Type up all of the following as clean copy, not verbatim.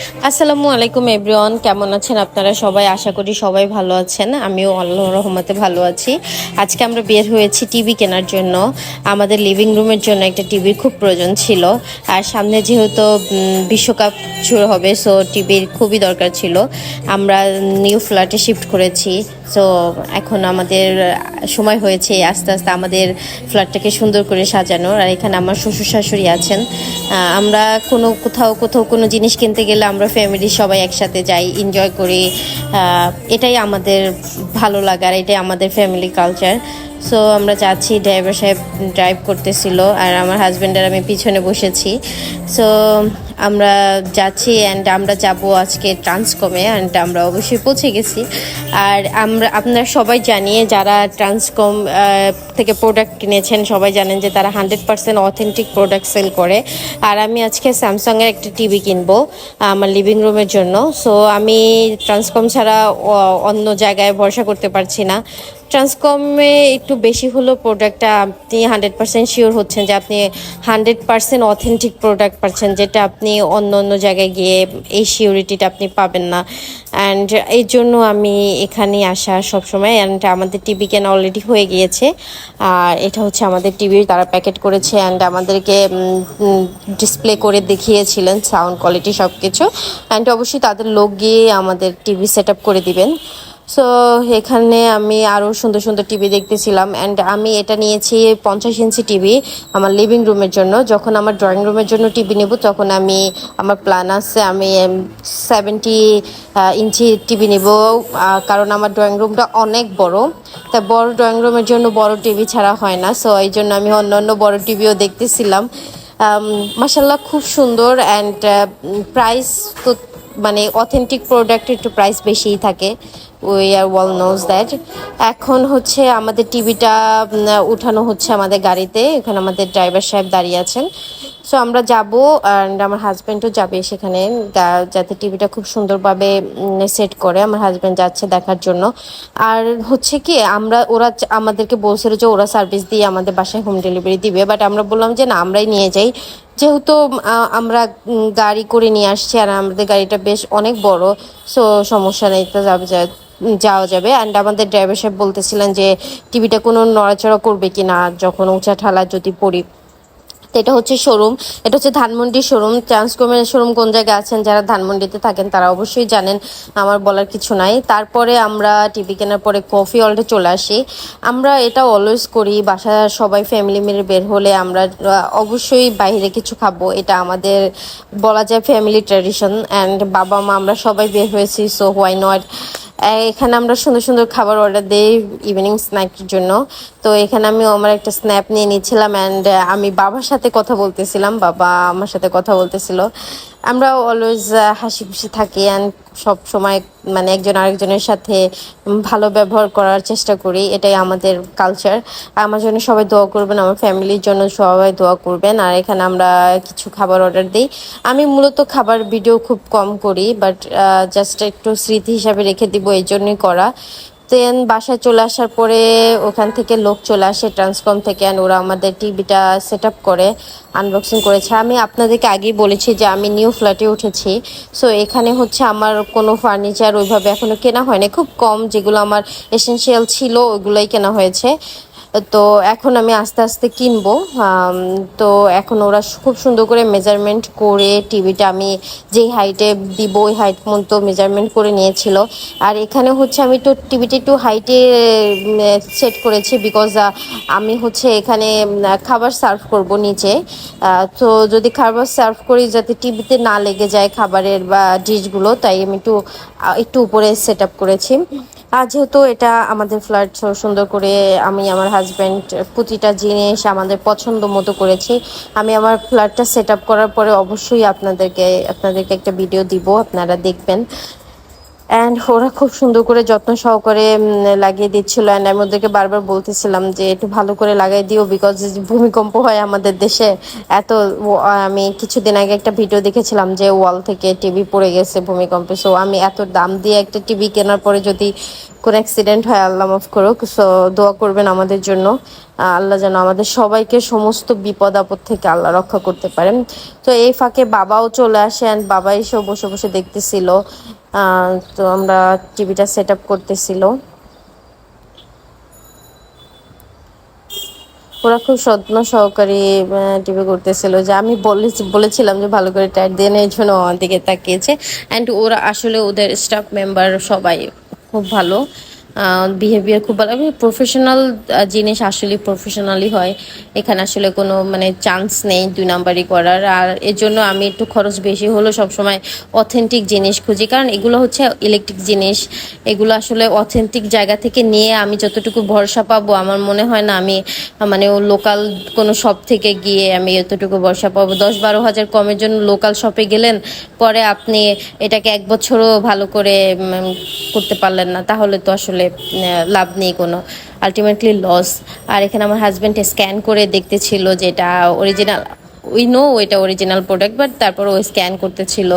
আসসালামু আলাইকুম এভরিওয়ান, কেমন আছেন আপনারা সবাই? আশা করি সবাই ভালো আছেন। আমিও আল্লাহর রহমতে ভালো আছি। আজকে আমরা বের হয়েছি টিভি কেনার জন্য। আমাদের লিভিং রুমের জন্য একটা টিভির খুব প্রয়োজন ছিল। আর সামনে যেহেতু বিশ্বকাপ শুরু হবে, সো টিভির খুবই দরকার ছিল। আমরা নিউ ফ্ল্যাটে শিফট করেছি, সো এখন আমাদের সময় হয়েছে আস্তে আস্তে আমাদের ফ্ল্যাটটাকে সুন্দর করে সাজানোর। আর এখানে আমার শ্বশুর শাশুড়ি আছেন। আমরা কোথাও কোনো জিনিস কিনতে গেলে আমরা ফ্যামিলি সবাই একসাথে যাই, এনজয় করি। এটাই আমাদের ভালো লাগার, এটাই আমাদের ফ্যামিলি কালচার। সো আমরা যাচ্ছি, ড্রাইভার সাহেব ড্রাইভ করতেছিল আর আমার হাজব্যান্ড আর আমি পিছনে বসেছি। সো আমরা যাচ্ছি অ্যান্ড আমরা যাব আজকে ট্রান্সকমে, অ্যান্ড আমরা অবশ্যই পৌঁছে গেছি। আর আপনারা সবাই জানিয়ে যারা ট্রান্সকম থেকে প্রোডাক্ট কিনেছেন সবাই জানেন যে তারা 100% অথেন্টিক প্রোডাক্ট সেল করে। আর আমি আজকে স্যামসাংয়ের একটা টিভি কিনবো আমার লিভিং রুমের জন্য। সো আমি ট্রান্সকম ছাড়া অন্য জায়গায় ভরসা করতে পারছি না। ট্রান্সকমে একটু বেশি হলেও প্রোডাক্টটা আপনি 100% শিওর হচ্ছেন যে আপনি 100% অথেন্টিক প্রোডাক্ট পাচ্ছেন, যেটা আপনি অন্য অন্য জায়গায় গিয়ে এই সিওরিটিটা আপনি পাবেন না। অ্যান্ড এই জন্য আমি এখানেই আসা সবসময়। অ্যান্ড আমাদের টিভি কেনা অলরেডি হয়ে গিয়েছে। আর এটা হচ্ছে আমাদের টিভি, তারা প্যাকেট করেছে অ্যান্ড আমাদেরকে ডিসপ্লে করে দেখিয়েছিলেন সাউন্ড কোয়ালিটি সব কিছু। অ্যান্ড অবশ্যই তাদের লোক গিয়ে আমাদের টিভি সেট আপ করে দিবেন। সো এখানে আমি আরও সুন্দর সুন্দর টিভি দেখতেছিলাম। অ্যান্ড আমি এটা নিয়েছি 50 ইঞ্চি টিভি আমার লিভিং রুমের জন্য। যখন আমার ড্রয়িং রুমের জন্য টিভি নেব তখন আমার প্ল্যান আছে আমি 70 ইঞ্চি টিভি নেব, কারণ আমার ড্রয়িং রুমটা অনেক বড়। তা বড় ড্রয়িং রুমের জন্য বড় টিভি ছাড়া হয় না। সো এই জন্য আমি অন্য বড় টিভিও দেখতেছিলাম। মাশাল্লাহ খুব সুন্দর। অ্যান্ড প্রাইস তো মানে অথেন্টিক প্রোডাক্টের একটু প্রাইস বেশিই থাকে, we are well knows that. এখন হচ্ছে আমাদের টিভিটা উঠানো হচ্ছে আমাদের গাড়িতে। এখানে আমাদের ড্রাইভার সাহেব দাঁড়িয়ে আছেন। সো আমরা যাব অ্যান্ড আমার হাজব্যান্ডও যাবে সেখানে, যাতে টিভিটা খুব সুন্দরভাবে সেট করে। আমার হাজব্যান্ড যাচ্ছে দেখার জন্য। আর হচ্ছে কি ওরা আমাদেরকে বলছিল যে ওরা সার্ভিস দিয়ে আমাদের বাসায় হোম ডেলিভারি দিবে, বাট আমরা বললাম যে না, আমরাই নিয়ে যাই। যেহেতু আমরা গাড়ি করে নিয়ে আসছি আর আমাদের গাড়িটা বেশ অনেক বড়, সো সমস্যা নেই, তো যাওয়া যাবে। অ্যান্ড আমাদের ড্রাইভার সাহেব বলতেছিলেন যে টিভিটা কোনো নড়াচড়া করবে কি না যখন উঁচা ঠালা যদি পড়ি। তো এটা হচ্ছে শোরুম, এটা হচ্ছে ধানমন্ডি শোরুম। ট্রান্সকমের শোরুম কোন জায়গায় আছেন যারা ধানমন্ডিতে থাকেন তারা অবশ্যই জানেন, আমার বলার কিছু নাই। তারপরে আমরা টিভি কেনার পরে কফি হলটে চলে আসি। আমরা এটা অলওয়েজ করি, বাসায় সবাই ফ্যামিলি মিলে বের হলে আমরা অবশ্যই বাইরে কিছু খাবো, এটা আমাদের বলা যায় ফ্যামিলি ট্র্যাডিশন। অ্যান্ড বাবা মা আমরা সবাই বের হয়েছি, সো হোয়াই নট। এখানে আমরা সুন্দর সুন্দর খাবার অর্ডার দিই ইভিনিং স্ন্যাকের জন্য। তো এখানে আমি আমার একটা স্ন্যাপ নিয়ে নিচ্ছিলাম অ্যান্ড আমি বাবার সাথে কথা বলতেছিলাম, বাবা আমার সাথে কথা বলতেছিল। আমরা অলওয়েজ হাসি খুশি থাকি অ্যান্ড সব সময় মানে একজন আরেকজনের সাথে ভালো ব্যবহার করার চেষ্টা করি, এটাই আমাদের কালচার। আমার জন্য সবাই দোয়া করবেন, আমার ফ্যামিলির জন্য সবাই দোয়া করবেন। আর এখানে আমরা কিছু খাবার অর্ডার দিই। আমি মূলত খাবার ভিডিও খুব কম করি, বাট জাস্ট একটু স্মৃতি হিসাবে রেখে দিব এই জন্যই করা। দেন বাসায় চলে আসার পরে ওখান থেকে লোক চলে আসে ট্রান্সকম থেকে, অ্যান্ড ওরা আমাদের টিভিটা সেট আপ করে আনবক্সিং করেছে। আমি আপনাদেরকে আগেই বলেছি যে আমি নিউ ফ্ল্যাটে উঠেছি। সো এখানে হচ্ছে আমার কোনো ফার্নিচার ওইভাবে এখনও কেনা হয়নি, খুব কম যেগুলো আমার এসেনশিয়াল ছিল ওইগুলোই কেনা হয়েছে। তো এখন আমি আস্তে আস্তে কিনবো। তো এখন ওরা খুব সুন্দর করে মেজারমেন্ট করে টিভিটা আমি যেই হাইটে দিব ওই হাইট মতো মেজারমেন্ট করে নিয়েছিল। আর এখানে হচ্ছে আমি তো টিভিটা একটু হাইটে সেট করেছি, বিকজ আমি হচ্ছে এখানে খাবার সার্ভ করব নিচে। তো যদি খাবার সার্ভ করি যাতে টিভিতে না লেগে যায় খাবারের বা ডিশগুলো, তাই আমি একটু উপরে সেট আপ করেছি। আর যেহেতু এটা আমাদের ফ্ল্যাট, সুন্দর করে আমি আমার হাজব্যান্ড প্রতিটা জিনিস আমাদের পছন্দ মতো করেছি। আমি আমার ফ্ল্যাটটা সেট আপ করার পরে অবশ্যই আপনাদেরকে একটা ভিডিও দিব, আপনারা দেখবেন। অ্যান্ড ওরা খুব সুন্দর করে যত্ন সহকারে লাগিয়ে দিচ্ছিল। অ্যান্ড আমি ওদেরকে বারবার বলতেছিলাম যে একটু ভালো করে লাগাই দিও, বিকজ ভূমিকম্প হয় আমাদের দেশে এত। আমি কিছুদিন আগে একটা ভিডিও দেখেছিলাম যে ওয়াল থেকে টিভি পড়ে গেছে ভূমিকম্পে। সো আমি এত দাম দিয়ে একটা টিভি কেনার পরে যদি কোনো অ্যাক্সিডেন্ট হয় আল্লাহ মাফ করুক। সো দোয়া করবেন আমাদের জন্য, আল্লাহ যেন আমাদের সবাইকে সমস্ত বিপদ আপদ থেকে আল্লাহ রক্ষা করতে পারেন। তো এই ফাঁকে বাবাও চলে আসেন, বাবা এসেও বসে বসে দেখতেছিল। তো আমরা টিভিটা সেট আপ করতেছিল। ওরা খুব যত্ন সহকারে টিভি করতেছিল, যে আমি বলেছিলাম যে ভালো করে টাইট দিয়ে নেওয়ার জন্য আমার দিকে তাকিয়েছে। অ্যান্ড ওরা আসলে ওদের স্টাফ মেম্বার সবাই খুব ভালো, বিহেভিয়ার খুব ভালো। আমি প্রফেশনাল জিনিস আসলে প্রফেশনালি হয়, এখানে আসলে কোনো মানে চান্স নেই 2 নাম্বারই করার। আর এর জন্য আমি একটু খরচ বেশি হলেও সবসময় অথেন্টিক জিনিস খুঁজি, কারণ এগুলো হচ্ছে ইলেকট্রিক জিনিস। এগুলো আসলে অথেন্টিক জায়গা থেকে নিয়ে আমি যতটুকু ভরসা পাবো, আমার মনে হয় না আমি মানে ও লোকাল কোনো শপ থেকে গিয়ে আমি এতটুকু ভরসা পাবো। 10-12 হাজার কমের জন্য লোকাল শপে গেলেন, পরে আপনি এটাকে 1 বছরও ভালো করে করতে পারলেন না, তাহলে তো আসলে লাভ নেই কোনো, আলটিমেটলি লস। আর এখানে আমার হাজব্যান্ড স্ক্যান করে দেখতেছিল যে এটা অরিজিনাল, উই নো এটা অরিজিনাল প্রোডাক্ট, বাট তারপর ও স্ক্যান করতেছিল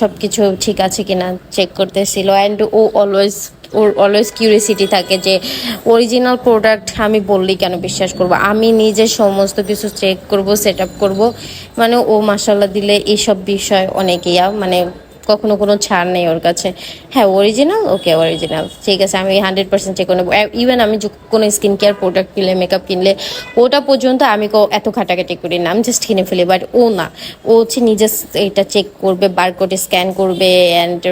সব কিছু ঠিক আছে কিনা চেক করতেছিল। অ্যান্ড ওর অলওয়েজ কিউরিয়াসিটি থাকে যে অরিজিনাল প্রোডাক্ট আমি বললেই কেন বিশ্বাস করব, আমি নিজে সমস্ত কিছু চেক করব, সেট আপ করবো। মানে ও মাসাল্লাহ দিলে এইসব বিষয় অনেকেই মানে কখনো কোনো ছাড় নেই ওর কাছে। হ্যাঁ অরিজিনাল, ওকে অরিজিনাল, ঠিক আছে, আমি 100% চেক করে নেবো। ইভেন আমি কোনো স্কিন কেয়ার প্রোডাক্ট কিনলে, মেকআপ কিনলে, ওটা পর্যন্ত আমি এত ঘাটাঘাটি করি না, আমি জাস্ট কিনে ফেলি। বাট ও না, ও হচ্ছে নিজে এটা চেক করবে, বারকোড স্ক্যান করবে। অ্যান্ড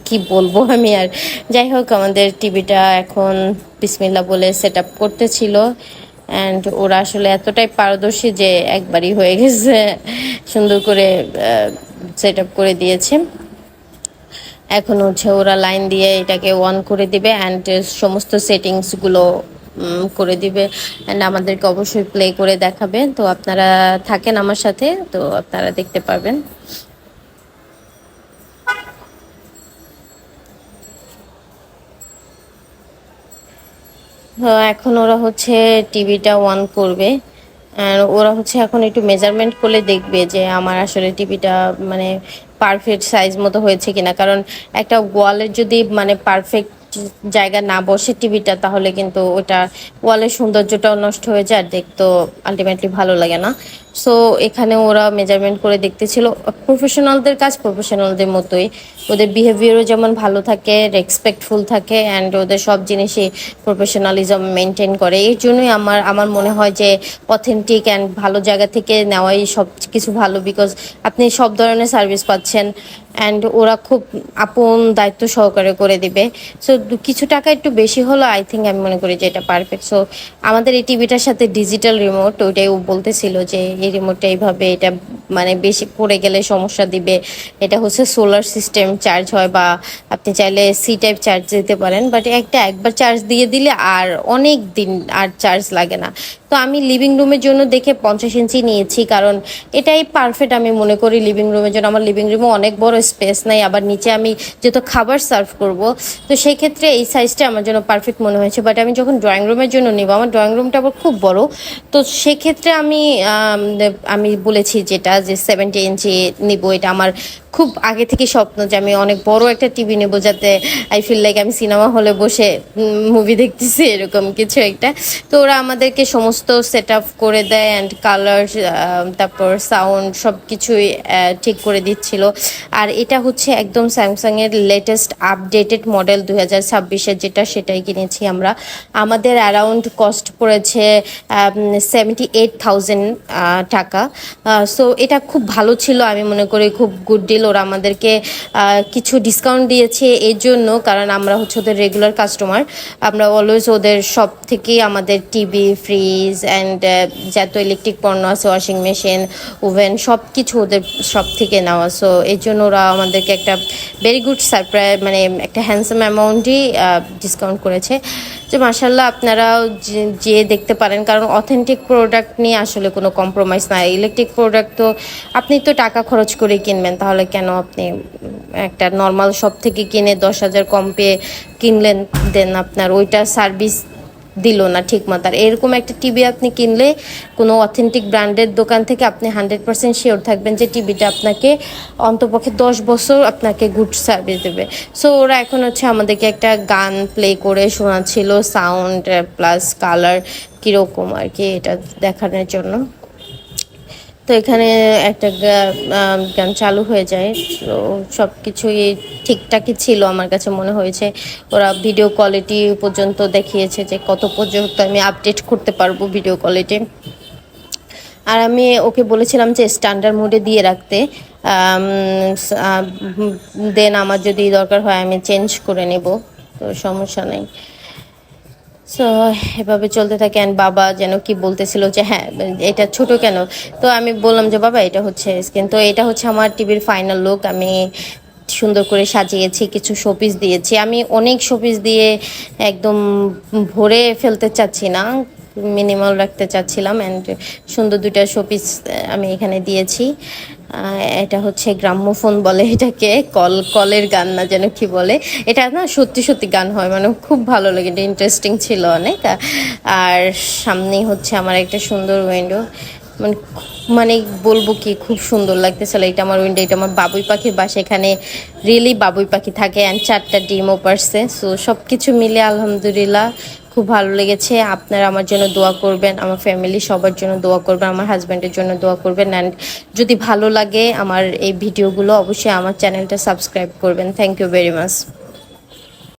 কি বলবো আমি আর, যাই হোক আমাদের টিভিটা এখন বিসমিল্লাহ বলে সেট আপ করতেছিল। অ্যান্ড ওরা আসলে এতটাই পারদর্শী যে একবারই হয়ে গেছে, সুন্দর করে সেট আপ করে দিয়েছে। এখন হচ্ছে ওরা লাইন দিয়ে এটাকে অন করে দিবে অ্যান্ড সমস্ত সেটিংসগুলো করে দিবে। অ্যান্ড আমাদেরকে অবশ্যই প্লে করে দেখাবে। তো আপনারা থাকেন আমার সাথে, তো আপনারা দেখতে পারবেন। এখন ওরা হচ্ছে টিভিটা অন করবে। আর ওরা হচ্ছে এখন একটু মেজারমেন্ট করলে দেখবে যে আমার আসলে টিভিটা মানে পারফেক্ট সাইজ মতো হয়েছে কিনা, কারণ একটা ওয়ালের যদি মানে পারফেক্ট জায়গা না বসে টিভিটা, তাহলে কিন্তু ওটা ওয়ালের সৌন্দর্যটাও নষ্ট হয়ে যায়, আর দেখতেও আলটিমেটলি ভালো লাগে না। সো এখানে ওরা মেজারমেন্ট করে দেখতেছিল। প্রফেশনালদের কাজ প্রফেশনালদের মতোই, ওদের বিহেভিয়ারও যেমন ভালো থাকে, রেসপেক্টফুল থাকে, অ্যান্ড ওদের সব জিনিসই প্রফেশনালিজম মেনটেন করে। এই জন্যই আমার মনে হয় যে অথেন্টিক অ্যান্ড ভালো জায়গা থেকে নেওয়াই সব কিছু ভালো, বিকজ আপনি সব ধরনের সার্ভিস পাচ্ছেন। অ্যান্ড ওরা খুব আপন দায়িত্ব সহকারে করে দিবে। সো কিছু টাকা একটু বেশি হলো, আই থিঙ্ক আমি মনে করি যে এটা পারফেক্ট। সো আমাদের এই টিভিটার সাথে ডিজিটাল রিমোট, ওইটাই ও বলতেছিল যে এই রিমোটটা এইভাবে, এটা মানে বেশি পড়ে গেলে সমস্যা দিবে। এটা হচ্ছে সোলার সিস্টেম চার্জ হয়, বা আপনি চাইলে সি টাইপ চার্জ দিতে পারেন, বাট একবার চার্জ দিয়ে দিলে আর অনেক দিন আর চার্জ লাগে না। তো আমি লিভিং রুমের জন্য দেখে 50 ইঞ্চি নিয়েছি, কারণ এটাই পারফেক্ট আমি মনে করি লিভিং রুমের জন্য। আমার লিভিং রুমে অনেক বড় স্পেস নাই, আবার নিচে আমি যেহেতু খাবার সার্ভ করব, তো সেই ক্ষেত্রে এই সাইজটা আমার জন্য পারফেক্ট মনে হয়েছে। বাট আমি যখন ড্রয়িং রুমের জন্য নিব, আমার ড্রয়িং রুমটা আবার খুব বড়, তো সেক্ষেত্রে আমি বলেছি যেটা যে 70 ইঞ্চি নিব। এটা আমার খুব আগে থেকে স্বপ্ন যে আমি অনেক বড় একটা টিভি নেব, যাতে আই ফিল লাইক আমি সিনেমা হলে বসে মুভি দেখতেছি, এরকম কিছু একটা। তো ওরা আমাদেরকে সমস্ত সেট আপ করে দেয়, অ্যান্ড কালার, তারপর সাউন্ড, সব কিছুই ঠিক করে দিচ্ছিল। আর এটা হচ্ছে একদম স্যামসাংয়ের লেটেস্ট আপডেটেড মডেল 2026-এর, যেটা সেটাই কিনেছি আমরা। আমাদের অ্যারাউন্ড কস্ট পড়েছে 78,000 টাকা। সো এটা খুব ভালো ছিল, আমি মনে করি খুব গুড ডিল। ওরা আমাদেরকে কিছু ডিসকাউন্ট দিয়েছে এর জন্য, কারণ আমরা হচ্ছে ওদের রেগুলার কাস্টমার। আমরা অলওয়েজ ওদের সব থেকেই আমাদের টিভি, ফ্রিজ অ্যান্ড যত ইলেকট্রিক পণ্য আছে, ওয়াশিং মেশিন, ওভেন, সব কিছু ওদের সব থেকে নেওয়া। সো এই জন্য ওরা আমাদেরকে একটা ভেরি গুড সারপ্রাইজ, মানে একটা হ্যান্ডসাম অ্যামাউন্টই ডিসকাউন্ট করেছে। যে মাসাল্লাহ আপনারাও যে দেখতে পারেন, কারণ অথেন্টিক প্রোডাক্ট নিয়ে আসলে কোনো কম্প্রোমাইজ নাই। ইলেকট্রিক প্রোডাক্ট তো আপনি তো টাকা খরচ করে কিনবেন, তাহলে কেন আপনি একটা নর্মাল শপ থেকে কিনে 10,000 কম পেয়ে কিনলেন, দেন আপনার ওইটা সার্ভিস দিল না ঠিক মতো। আর এরকম একটা টিভি আপনি কিনলে কোনো অথেন্টিক ব্র্যান্ডের দোকান থেকে আপনি 100% শিওর থাকবেন যে টিভিটা আপনাকে অন্তপক্ষে 10 বছর আপনাকে গুড সার্ভিস দেবে। সো ওরা এখন হচ্ছে আমাদেরকে একটা গান প্লে করে শোনাচ্ছিল, সাউন্ড প্লাস কালার কীরকম আর কি, এটা দেখানোর জন্য। তো এখানে একটা গান চালু হয়ে যায়। তো সব কিছুই ঠিকঠাকই ছিল আমার কাছে মনে হয়েছে। ওরা ভিডিও কোয়ালিটি পর্যন্ত দেখিয়েছে যে কত পর্যন্ত আমি আপডেট করতে পারবো ভিডিও কোয়ালিটি। আর আমি ওকে বলেছিলাম যে স্ট্যান্ডার্ড মোডে দিয়ে রাখতে, দেন আমার যদি দরকার হয় আমি চেঞ্জ করে নেব, তো সমস্যা নেই। সো এভাবে চলতে থাকে। অ্যান্ড বাবা যেন কি বলতেছিল যে হ্যাঁ এটা ছোট কেন, তো আমি বললাম যে বাবা এটা হচ্ছে স্ক্রিন, তো এটা হচ্ছে আমার টিভির ফাইনাল লুক। আমি সুন্দর করে সাজিয়েছি, কিছু শোপিস দিয়েছি। আমি অনেক শোপিস দিয়ে একদম ভরে ফেলতে চাচ্ছি না, মিনিমাল রাখতে চাচ্ছিলাম। অ্যান্ড সুন্দর দুইটা শোপিস আমি এখানে দিয়েছি। এটা হচ্ছে গ্রাম্যফোন বলে এটাকে, কলের গান না যেন কি বলে, এটা না সত্যি সত্যি গান হয়, মানে খুব ভালো লাগে, এটা ইন্টারেস্টিং ছিল অনেক। আর সামনেই হচ্ছে আমার একটা সুন্দর উইন্ডো, মানে মানে বলবো কি খুব সুন্দর লাগতেছিল। এটা আমার উইন্ডো, এটা আমার বাবুই পাখির বাসা, এখানে রিয়েলি বাবুই পাখি থাকে। অ্যান্ড 4টা ডিমও পারছে। সো সব কিছু মিলে আলহামদুলিল্লাহ খুব ভালো লেগেছে। আপনারা আমার জন্য দোয়া করবেন, আমার ফ্যামিলি সবার জন্য দোয়া করবেন, আমার হাজব্যান্ডের জন্য দোয়া করবেন। অ্যান্ড যদি ভালো লাগে আমার এই ভিডিওগুলো অবশ্যই আমার চ্যানেলটা সাবস্ক্রাইব করবেন। Thank you very much.